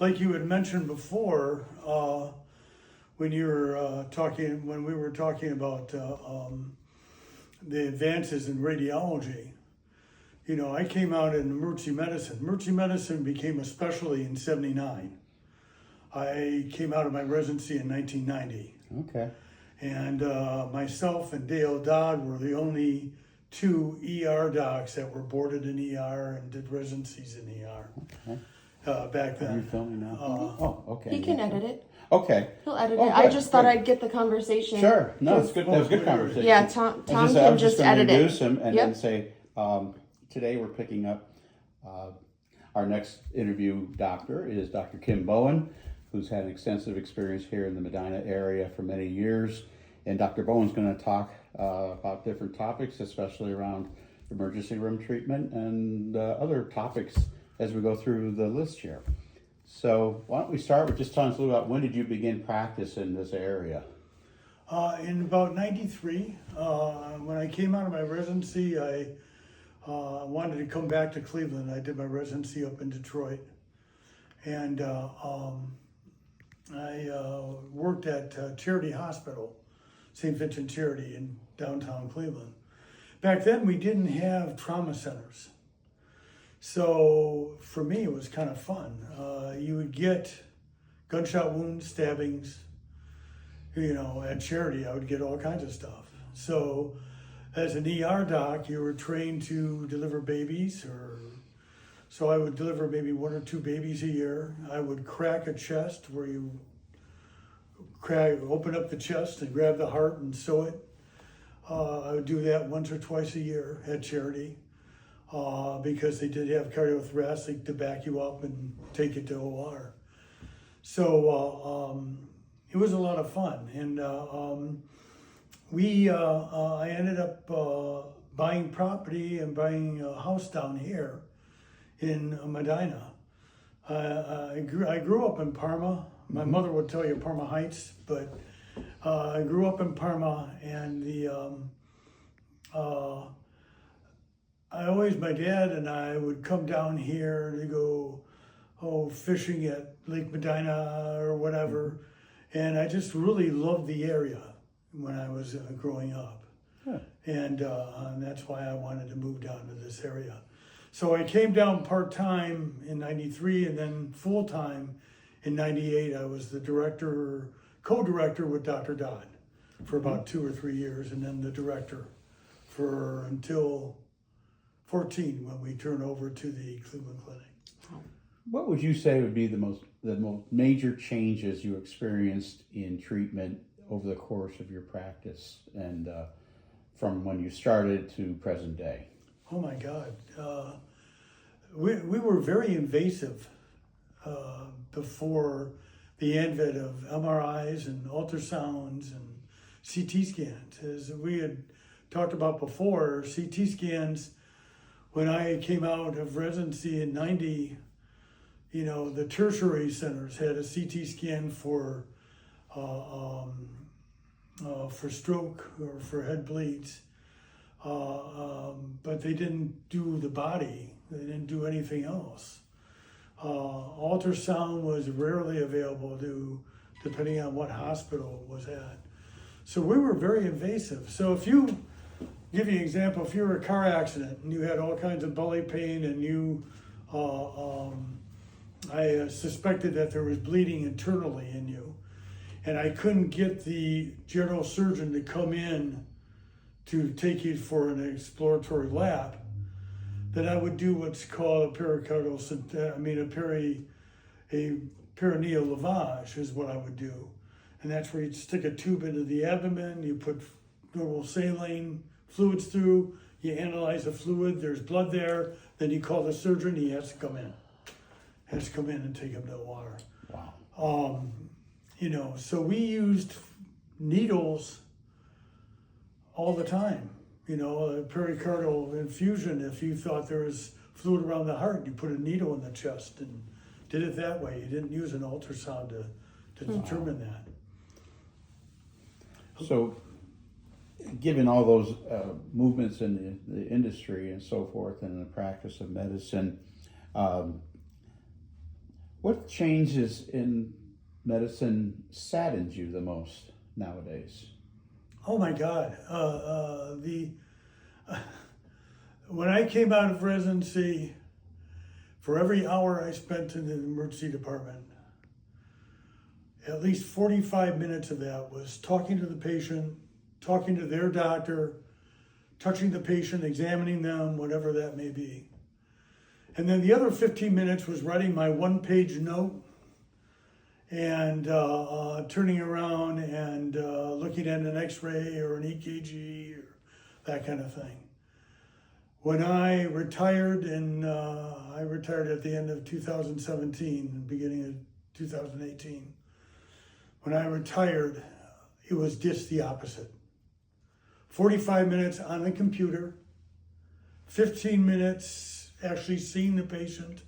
like you had mentioned before, when you were when we were talking about the advances in radiology, I came out in emergency medicine. Emergency medicine became a specialty in '79. I came out of my residency in 1990. Okay. And myself and Dale Dodd were the only two ER docs that were boarded in ER and did residencies in ER. Okay. Back then. Are you filming now? Okay. He can edit it. Okay. He'll edit Oh, it. I good, just thought good. I'd get the conversation. Sure. No, it's good. That was a good conversation. Yeah, Tom I can was just gonna edit it. introduce him and Yep. then say, today we're picking up our next interview doctor is Dr. Kim Bowen, who's had an extensive experience here in the Medina area for many years. And Dr. Bowen's going to talk about different topics, especially around emergency room treatment and other topics as we go through the list here. So why don't we start with just telling us a little about when did you begin practice in this area? In about '93, when I came out of my residency, I wanted to come back to Cleveland. I did my residency up in Detroit. And I worked at Charity Hospital, St. Vincent Charity in downtown Cleveland. Back then, we didn't have trauma centers. So for me, it was kind of fun. You would get gunshot wounds, stabbings. At Charity, I would get all kinds of stuff. So as an ER doc, you were trained to deliver babies, so I would deliver maybe 1 or 2 babies a year. I would crack a chest where you open up the chest and grab the heart and sew it. I would do that once or twice a year at Charity because they did have cardiothoracic to back you up and take you to OR. So it was a lot of fun, and I ended up buying property and buying a house down here in Medina. I grew up in Parma. My mother would tell you Parma Heights, but I grew up in Parma, and my dad and I would come down here to go fishing at Lake Medina or whatever, and I just really loved the area when I was growing up. Huh. And that's why I wanted to move down to this area. So I came down part-time in '93 and then full-time in '98. I was the co-director with Dr. Dodd for about 2 or 3 years, and then the director for until 14 when we turned over to the Cleveland Clinic. What would you say would be the most major changes you experienced in treatment over the course of your practice and from when you started to present day? Oh my God. We were very invasive before the advent of MRIs and ultrasounds and CT scans. As we had talked about before, CT scans, when I came out of residency in '90, the tertiary centers had a CT scan for stroke or for head bleeds, but they didn't do the body. They didn't do anything else. Ultrasound was rarely available depending on what hospital it was at. So we were very invasive. So give you an example, if you were in a car accident and you had all kinds of belly pain and I suspected that there was bleeding internally in you, and I couldn't get the general surgeon to come in to take you for an exploratory lab, then I would do what's called a perineal lavage is what I would do. And that's where you'd stick a tube into the abdomen, you put normal saline fluids through, you analyze the fluid, there's blood there, then you call the surgeon, he has to come in. And take him to the water. Wow. So we used needles all the time. A pericardial infusion, if you thought there was fluid around the heart, you put a needle in the chest and did it that way. You didn't use an ultrasound to determine that. So, given all those movements in the industry and so forth and in the practice of medicine, What changes in medicine saddens you the most nowadays? Oh my God. When I came out of residency, for every hour I spent in the emergency department, at least 45 minutes of that was talking to the patient, talking to their doctor, touching the patient, examining them, whatever that may be. And then the other 15 minutes was writing my one-page note and turning around and looking at an x-ray or an EKG or that kind of thing. When I retired, I retired at the end of 2017, beginning of 2018. When I retired, it was just the opposite. 45 minutes on the computer, 15 minutes actually seeing the patient.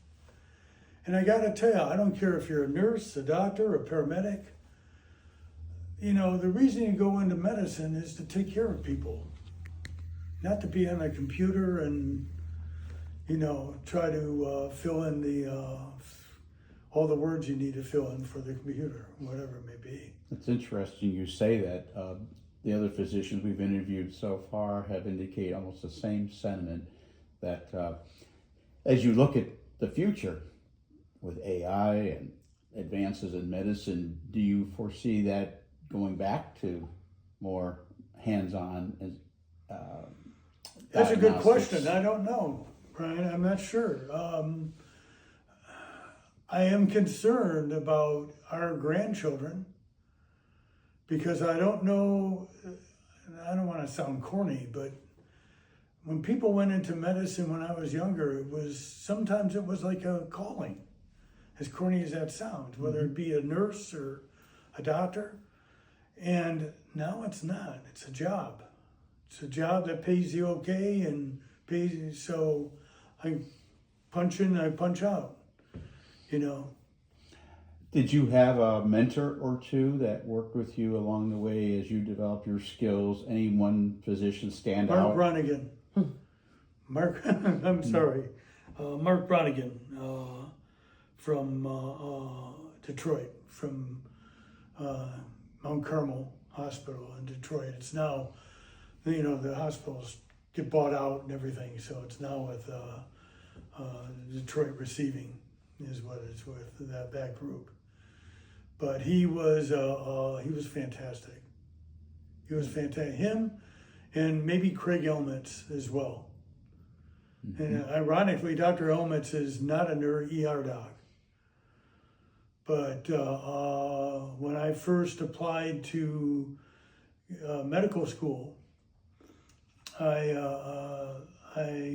And I gotta tell you, I don't care if you're a nurse, a doctor, a paramedic. You know, the reason you go into medicine is to take care of people, not to be on a computer and, you know, try to fill in all the words you need to fill in for the computer, whatever it may be. It's interesting you say that. The other physicians we've interviewed so far have indicated almost the same sentiment, that as you look at the future with AI and advances in medicine, do you foresee that going back to more hands-on? That's a good diagnostics? question. I don't know, Brian. I'm not sure. I am concerned about our grandchildren because I don't know, I don't want to sound corny, but when people went into medicine when I was younger, sometimes it was like a calling, as corny as that sounds, whether it be a nurse or a doctor. And now it's not. It's a job. It's a job that pays you okay and pays, so I punch in, I punch out, you know. Did you have a mentor or two that worked with you along the way as you developed your skills? Any one physician stand Mark out? Bronigan. Mark, I'm sorry. Mark Bronigan from Detroit, from Mount Carmel Hospital in Detroit. It's now, you know, the hospitals get bought out and everything, so it's now with Detroit Receiving is what it's with, that group. But he was fantastic. He was fantastic. Him and maybe Craig Elmitz as well. Mm-hmm. And ironically, Dr. Elmitz is not an ER doc. But when I first applied to medical school, I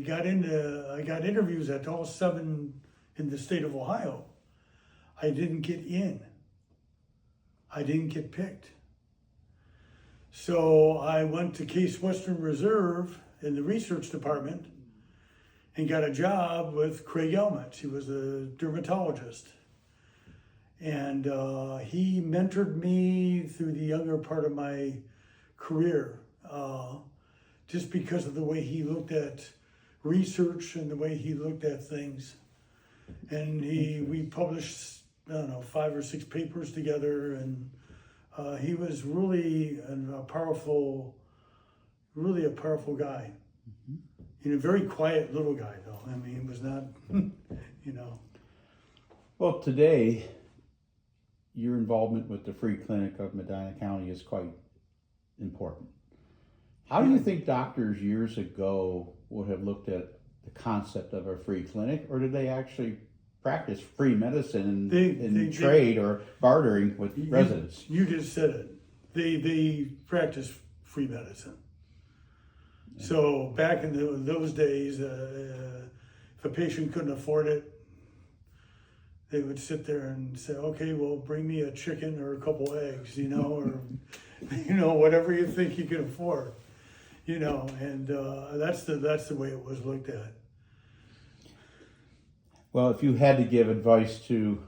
got interviews at all 7 in the state of Ohio. I didn't get in. I didn't get picked. So I went to Case Western Reserve in the research department and got a job with Craig Elmitz. He was a dermatologist. And he mentored me through the younger part of my career, just because of the way he looked at research and the way he looked at things. And we published, I don't know, 5 or 6 papers together, and he was really a powerful guy. Mm-hmm. You know, very quiet little guy though. I mean, he was not, you know. Well, today, your involvement with the Free Clinic of Medina County is quite important. How do you think doctors years ago would have looked at the concept of a free clinic, or did they actually practice free medicine in trade or bartering with residents? You just said it. They practice free medicine. Yeah. So back in those days, if a patient couldn't afford it, they would sit there and say, okay, well, bring me a chicken or a couple eggs, you know, or, you know, whatever you think you can afford, you know, and that's the way it was looked at. Well, if you had to give advice to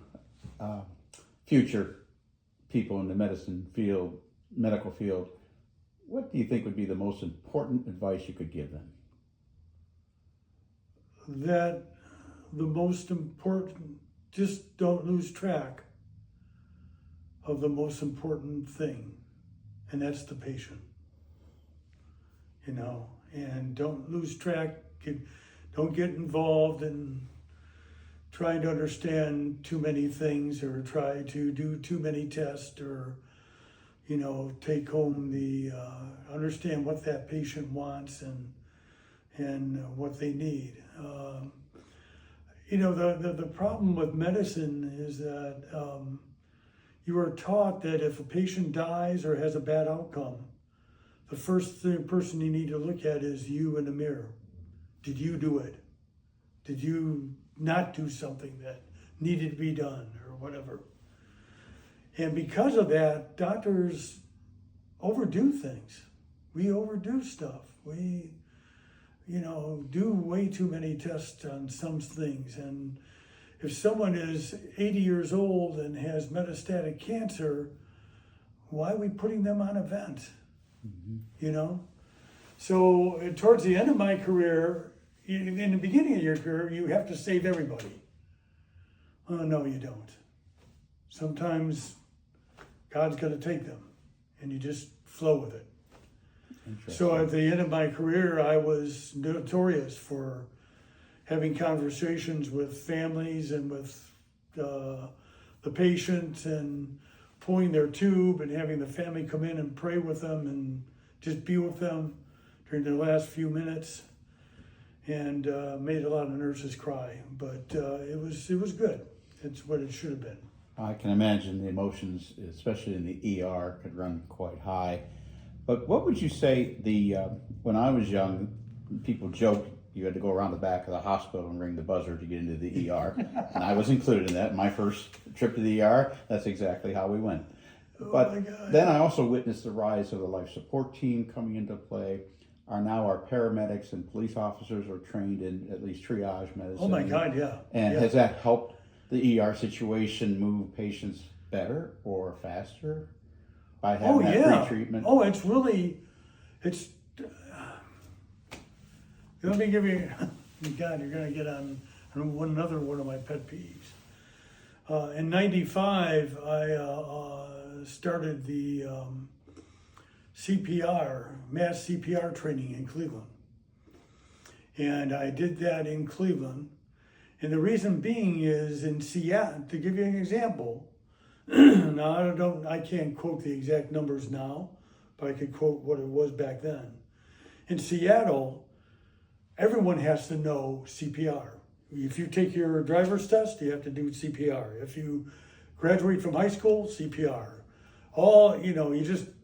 future people in the medical field, what do you think would be the most important advice you could give them? That the most important just don't lose track of the most important thing, and that's the patient. And don't lose track, don't get involved in trying to understand too many things or try to do too many tests or, take home understand what that patient wants and what they need. The problem with medicine is that you are taught that if a patient dies or has a bad outcome, the first person you need to look at is you in the mirror. Did you do it? Did you not do something that needed to be done or whatever? And because of that, doctors overdo things. We overdo stuff. We, do way too many tests on some things. And if someone is 80 years old and has metastatic cancer, why are we putting them on a vent? So towards the end of my career, in the beginning of your career, you have to save everybody. Oh, no, you don't. Sometimes God's going to take them, and you just flow with it. So at the end of my career, I was notorious for having conversations with families and with the patient and pulling their tube and having the family come in and pray with them and just be with them during their last few minutes, and made a lot of nurses cry. But it was good. It's what it should have been. I can imagine the emotions, especially in the ER, could run quite high. But what would you say when I was young, people joked you had to go around the back of the hospital and ring the buzzer to get into the ER. And I was included in that. My first trip to the ER, that's exactly how we went. But then I also witnessed the rise of the life support team coming into play. Now our paramedics and police officers are trained in at least triage medicine. Oh my God, yeah. And yeah. has that helped the ER situation move patients better or faster by having that pre-treatment? Oh, it's let me give you, God, you're going to get on another one of my pet peeves. In 95, I started the CPR, mass CPR training in Cleveland. And I did that in Cleveland. And the reason being is in Seattle, to give you an example, now I can't quote the exact numbers now, but I could quote what it was back then. In Seattle, everyone has to know CPR. If you take your driver's test, you have to do CPR. If you graduate from high school, CPR.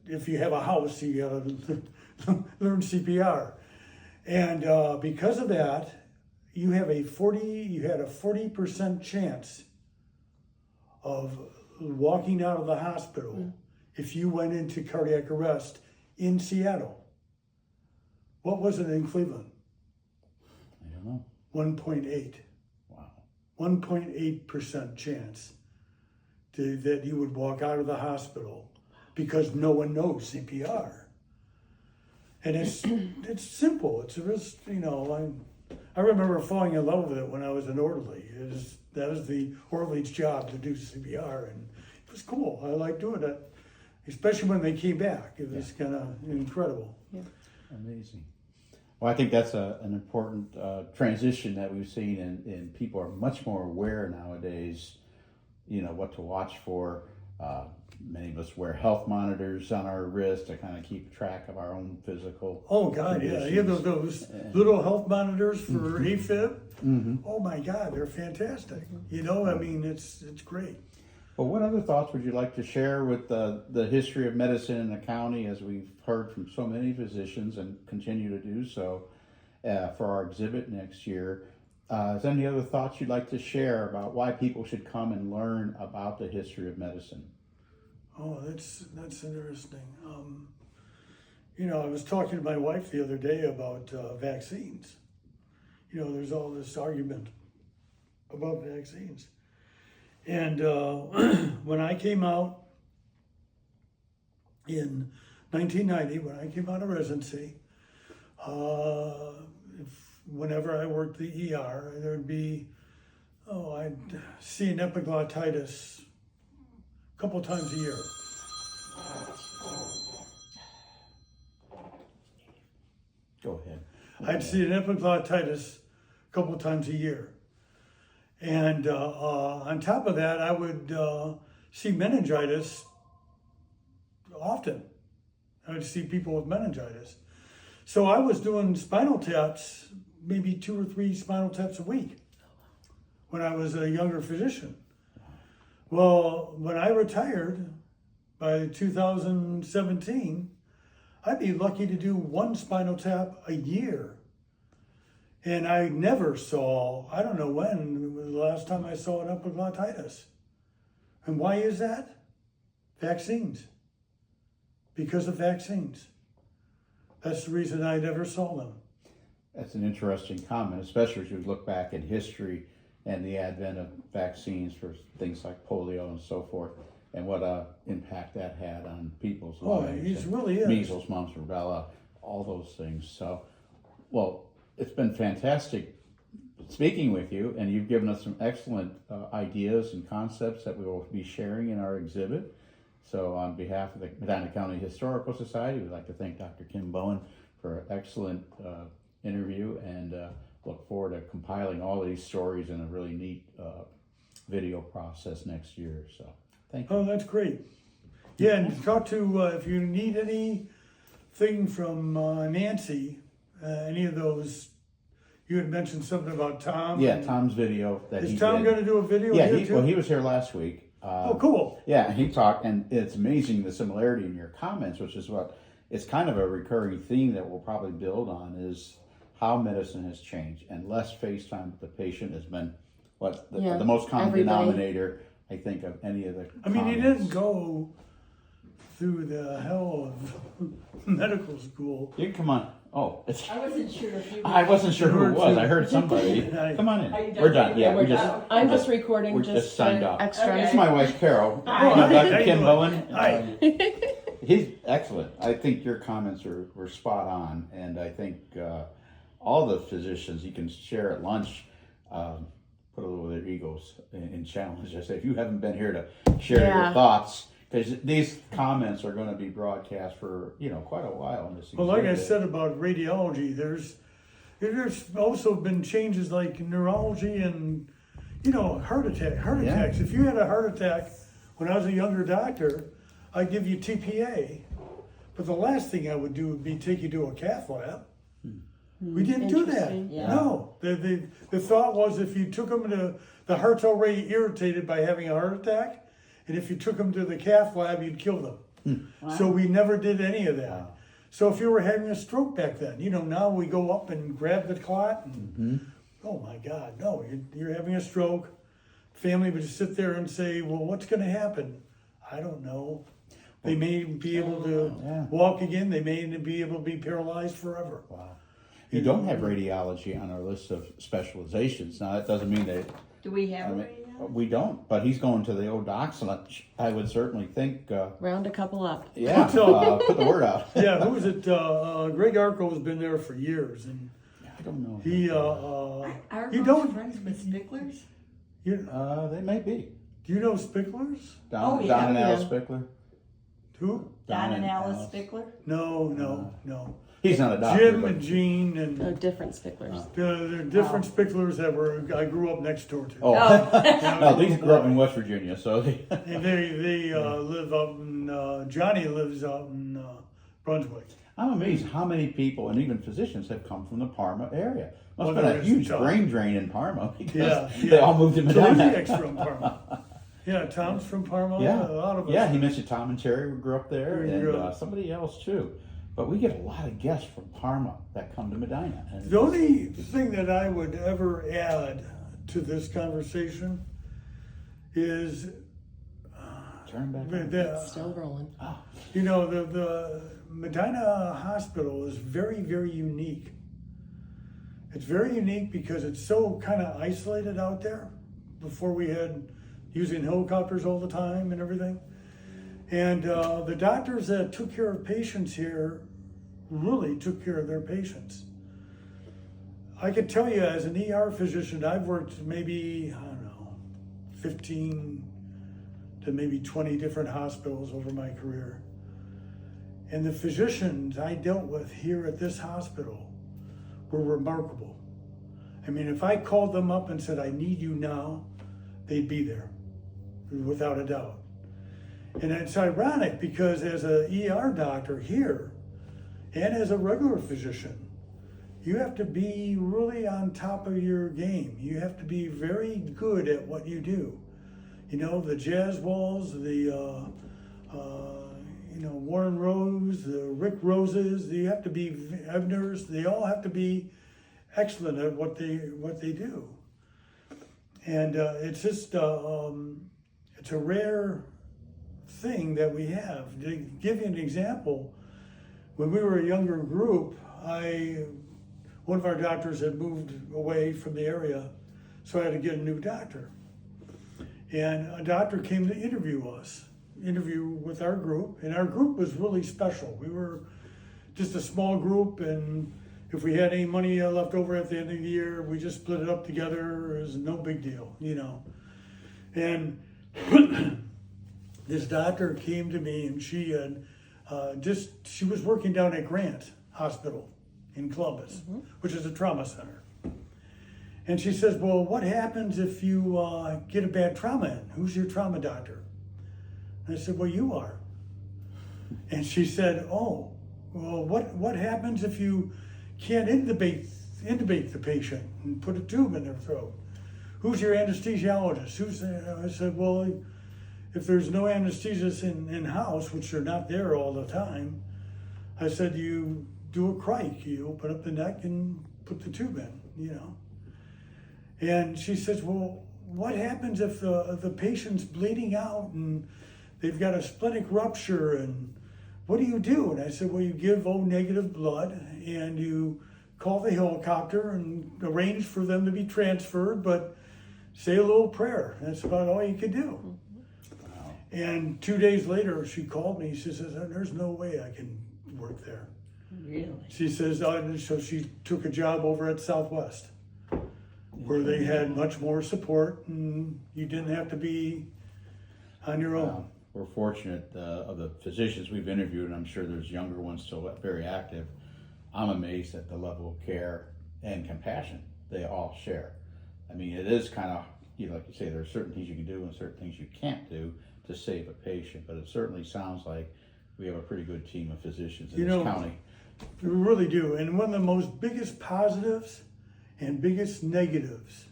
If you have a house, you gotta learn CPR. And because of that, you had a 40% chance of walking out of the hospital if you went into cardiac arrest in Seattle. What was it in Cleveland? I don't know. 1.8. Wow. 1.8% chance that you would walk out of the hospital because no one knows CPR. And it's simple. It's just, I remember falling in love with it when I was an orderly. That was the orderly's job to do CPR, and it was cool. I liked doing it, especially when they came back. It was kind of incredible. Yeah. Amazing. Well, I think that's an important transition that we've seen, and people are much more aware nowadays, what to watch for. Many of us wear health monitors on our wrist to kind of keep track of our own physical. Oh God, yeah, you have those little health monitors for AFib. Mm-hmm. Oh my God, they're fantastic. It's great. Well, what other thoughts would you like to share with the history of medicine in the county, as we've heard from so many physicians and continue to do so for our exhibit next year? Is there any other thoughts you'd like to share about why people should come and learn about the history of medicine? Oh, that's interesting. I was talking to my wife the other day about vaccines. There's all this argument about vaccines. And when I came out in 1990, when I came out of residency, whenever I worked the ER, there'd be Oh, I'd see an epiglottitis a couple times a year. Go ahead. I'd see an epiglottitis a couple times a year. And on top of that, I would see meningitis often. I would see people with meningitis. So I was doing spinal taps, maybe 2 or 3 spinal taps a week when I was a younger physician. Well, when I retired by 2017, I'd be lucky to do 1 spinal tap a year. And I never saw, I don't know when, was the last time I saw an epiglottitis. And why is that? Vaccines. Because of vaccines. That's the reason I never saw them. That's an interesting comment, especially as you look back in history and the advent of vaccines for things like polio and so forth, and what impact that had on people's lives. It really is. Measles, mumps, rubella, all those things. So, well, it's been fantastic speaking with you, and you've given us some excellent ideas and concepts that we will be sharing in our exhibit. So on behalf of the Medina County Historical Society, we'd like to thank Dr. Kim Bowen for an excellent interview, and look forward to compiling all these stories in a really neat video process next year. So thank you. Oh, that's great. Yeah, and talk to, if you need anything from Nancy, any of those, you had mentioned something about Tom. Yeah, Tom's video that he Is Tom did. going to do a video Yeah, here too? he was here last week. Oh, cool. Yeah, he talked, and it's amazing the similarity in your comments, which is what it's kind of a recurring theme that we'll probably build on, is how medicine has changed, and less face time with the patient has been the most common every day. denominator, I think, of any of the I mean, he comments. didn't go through the hell of medical school. You come on. Oh, it's. I wasn't sure if you. I wasn't sure who it was. I heard somebody. Hi. Come on in. Are you done? We're done. Yeah, We're we just. done. I'm just recording. We're just signed off. Extra. Okay. This is my wife, Carol. Hi. You know, How Dr. you Kim doing? Bowen. Hi. He's excellent. I think your comments were spot on, and I think all the physicians, you can share at lunch, put a little of their egos in challenge. I say, if you haven't been here to share your Yeah. thoughts, because these comments are going to be broadcast for quite a while in this. Well, like I exhibit. said about radiology, there's also been changes like neurology and heart attacks. If you had a heart attack when I was a younger doctor, I'd give you TPA, but the last thing I would do would be take you to a cath lab. We didn't do that. Interesting. Yeah. No, the thought was if you took them to the heart's already irritated by having a heart attack, and if you took them to the cath lab, you'd kill them. So we never did any of that. Wow. So if you were having a stroke back then, now we go up and grab the clot, and oh my God, no, you're having a stroke. Family would sit there and say, well, what's going to happen? I don't know. They may be able to Yeah. walk again. They may be able to be paralyzed forever. Wow. You don't have radiology on our list of specializations. Now, that doesn't mean that. Do we have I a mean, radio? we don't, but he's going to the old docs, and I would certainly think, Round a couple up. yeah, So- put the word out. Yeah, who was it? Greg Arco has been there for years, and I don't know. he Are you those don't friends with Spicklers? They may be. do you know Spicklers? Don, Oh, yeah. Don and Alice Yeah. Spickler. Who? Don and Alice Spickler? No. He's not a doctor. Jim but- and Jean and No, different spicklers. they're different Spicklers that I grew up next door to. Oh, Oh. no, these grew up in West Virginia, so they, And they live out in Johnny lives out in Brunswick. I'm amazed how many people and even physicians have come from the Parma area. Must Well, have been there a is huge Tom. brain drain in Parma because Yeah, they yeah. all moved to Medina. Zolciak's from Parma. Yeah, Tom's from Parma. Yeah, A lot of us. yeah. He mentioned Tom and Terry grew up there, We and grew up. somebody else too. But we get a lot of guests from Parma that come to Medina. And The only thing that I would ever add to this conversation is turn back. on. Still rolling. the Medina Hospital is very, very unique. It's very unique because it's so kind of isolated out there. Before we had using helicopters all the time and everything. And the doctors that took care of patients here really took care of their patients. I could tell you as an ER physician, I've worked maybe, I don't know, 15 to maybe 20 different hospitals over my career. And the physicians I dealt with here at this hospital were remarkable. I mean, if I called them up and said, I need you now, they'd be there, without a doubt. And it's ironic because as an ER doctor here, and as a regular physician, you have to be really on top of your game. You have to be very good at what you do. You know, the jazz walls, the Warren Rose, the Rick Roses, you have to be Ebners, they all have to be excellent at what they do. And it's just, it's a rare thing that we have. To give you an example, when we were a younger group, one of our doctors had moved away from the area, so I had to get a new doctor. And a doctor came to interview with our group, and our group was really special. We were just a small group, and if we had any money left over at the end of the year, we just split it up together. It was no big deal, you know. And this doctor came to me, and she had she was working down at Grant Hospital in Columbus, which is a trauma center. And she says, well, what happens if you get a bad trauma in? Who's your trauma doctor? And I said, well, you are. And she said, oh, well, what happens if you can't intubate the patient and put a tube in their throat? Who's your anesthesiologist? I said, well, if there's no anesthesists in-house, which they're not there all the time, I said, you do a crike. You open up the neck and put the tube in, you know. And she says, well, what happens if the patient's bleeding out and they've got a splenic rupture, and what do you do? And I said, well, you give O negative blood and you call the helicopter and arrange for them to be transferred, but say a little prayer. That's about all you could do. Wow. And 2 days later, she called me. She says, there's no way I can work there. Really? She says, so she took a job over at Southwest, where they had much more support and you didn't have to be on your own. We're fortunate of the physicians we've interviewed, and I'm sure there's younger ones still very active. I'm amazed at the level of care and compassion they all share. I mean, it is kind of, like you say, there are certain things you can do and certain things you can't do to save a patient, but it certainly sounds like we have a pretty good team of physicians in this county. We really do. And one of the most biggest positives and biggest negatives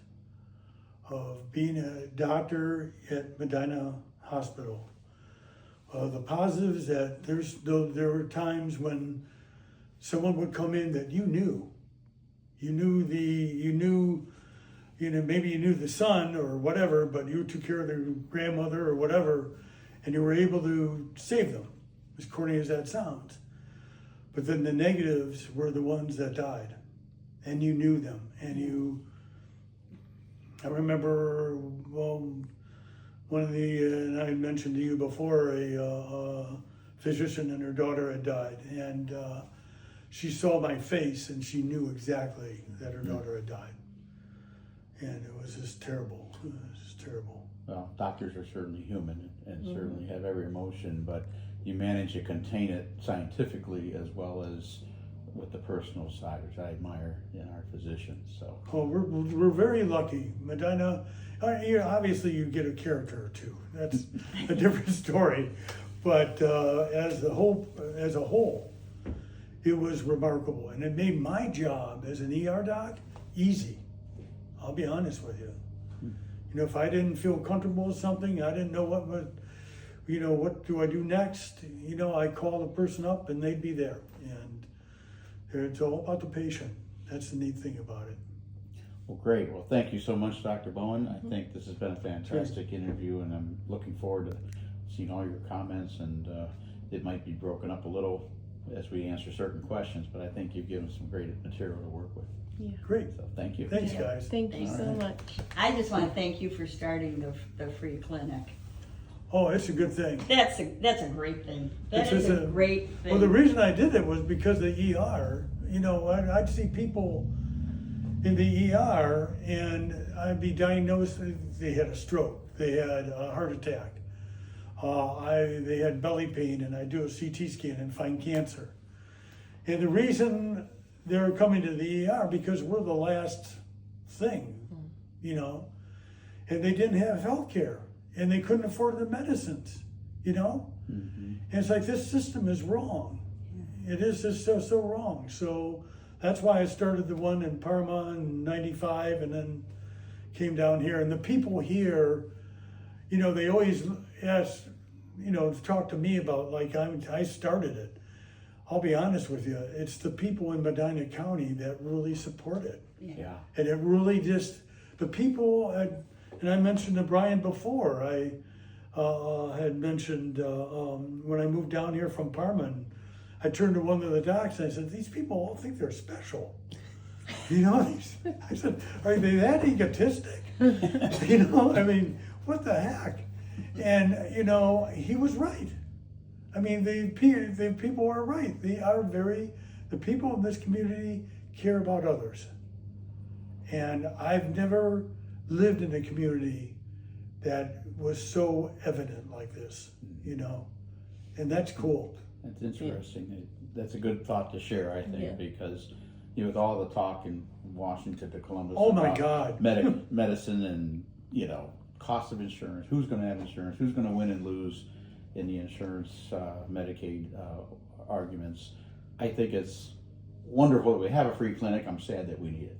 of being a doctor at Medina Hospital, the positives that there were times when someone would come in that maybe you knew the son or whatever, but you took care of their grandmother or whatever, and you were able to save them, as corny as that sounds. But then the negatives were the ones that died, and you knew them, I remember, and I mentioned to you before, a physician and her daughter had died, and she saw my face and she knew exactly that her daughter had died. And it was just terrible. It was just terrible. Well, doctors are certainly human and certainly have every emotion, but you manage to contain it scientifically as well as with the personal side, which I admire in our physicians. So, well, we're very lucky. Medina, obviously you get a character or two. That's a different story. But as a whole, it was remarkable, and it made my job as an ER doc easy. I'll be honest with you. If I didn't feel comfortable with something, I didn't know what do I do next? I call the person up and they'd be there. And it's all about the patient. That's the neat thing about it. well, great. Well, thank you so much, Dr. Bowen. I think this has been a fantastic interview, and I'm looking forward to seeing all your comments, and it might be broken up a little as we answer certain questions, but I think you've given some great material to work with. Yeah. Great. So thank you. Thanks, guys. Thank you so much. I just want to thank you for starting the free clinic. Oh, it's a good thing. That's a great thing. That It's is just a great thing. Well, the reason I did it was because the ER, I'd see people in the ER and I'd be diagnosed, they had a stroke, they had a heart attack. They had belly pain, and I do a CT scan and find cancer. And the reason they're coming to the ER because we're the last thing, you know. And they didn't have health care, and they couldn't afford the medicines, you know. Mm-hmm. And it's like, this system is wrong. It is just so wrong. So that's why I started the one in Parma in '95, and then came down here. And the people here, you know, they always ask, you know, to talk to me about, like, I started it. I'll be honest with you, it's the people in Medina County that really support it. Yeah. And it really just, the people, and I mentioned to Brian before, I had mentioned when I moved down here from Parma, and I turned to one of the docs and I said, these people all think they're special. You know, I said, are they that egotistic? You know, I mean, what the heck? And, you know, he was right. I mean, the people are right. The people in this community care about others. And I've never lived in a community that was so evident like this, you know, and that's cool. That's interesting. That's a good thought to share, I think, Yeah. because, you know, with all the talk in Washington to Columbus Oh my about God. medicine and, you know, cost of insurance, who's going to have insurance, who's going to win and lose in the insurance, Medicaid arguments, I think it's wonderful that we have a free clinic. I'm sad that we need it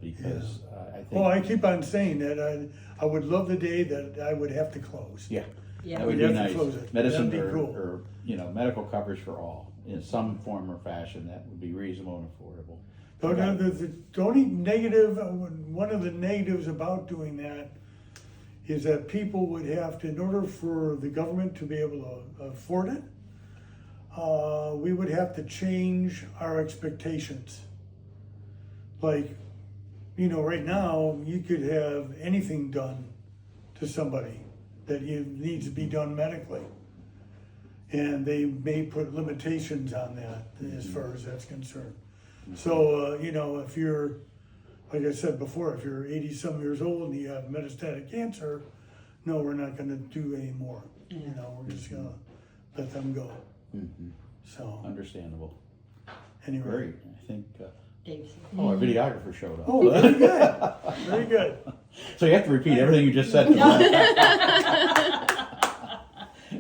because I think. Well, I keep on saying that I would love the day that I would have to close. Yeah. Yeah. That would We'd be have to nice. close it. Medicine That'd be cool. or, you know, medical coverage for all in some form or fashion that would be reasonable and affordable. The only negative, one of the negatives about doing that is that people would have to, in order for the government to be able to afford it, we would have to change our expectations. Like, you know, right now, you could have anything done to somebody that needs to be done medically. And they may put limitations on that as far as that's concerned. So, you know, if you're, like I said before, if you're 80-some years old and you have metastatic cancer, no, we're not going to do any more. You know, we're just going to let them go. Mm-hmm. So, Understandable. anyway. Great. I think. Dave's. Our videographer showed up. Oh, very good. Very good. So you have to repeat everything you just said.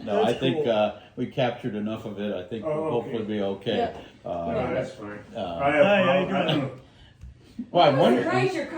No, I That's think cool. we captured enough of it. I think Oh, we'll okay. hopefully be okay. Yeah. No, that's fine. Uh, I have, Hi, how you I don't doing? know. well, I'm I'm wondering. surprised your car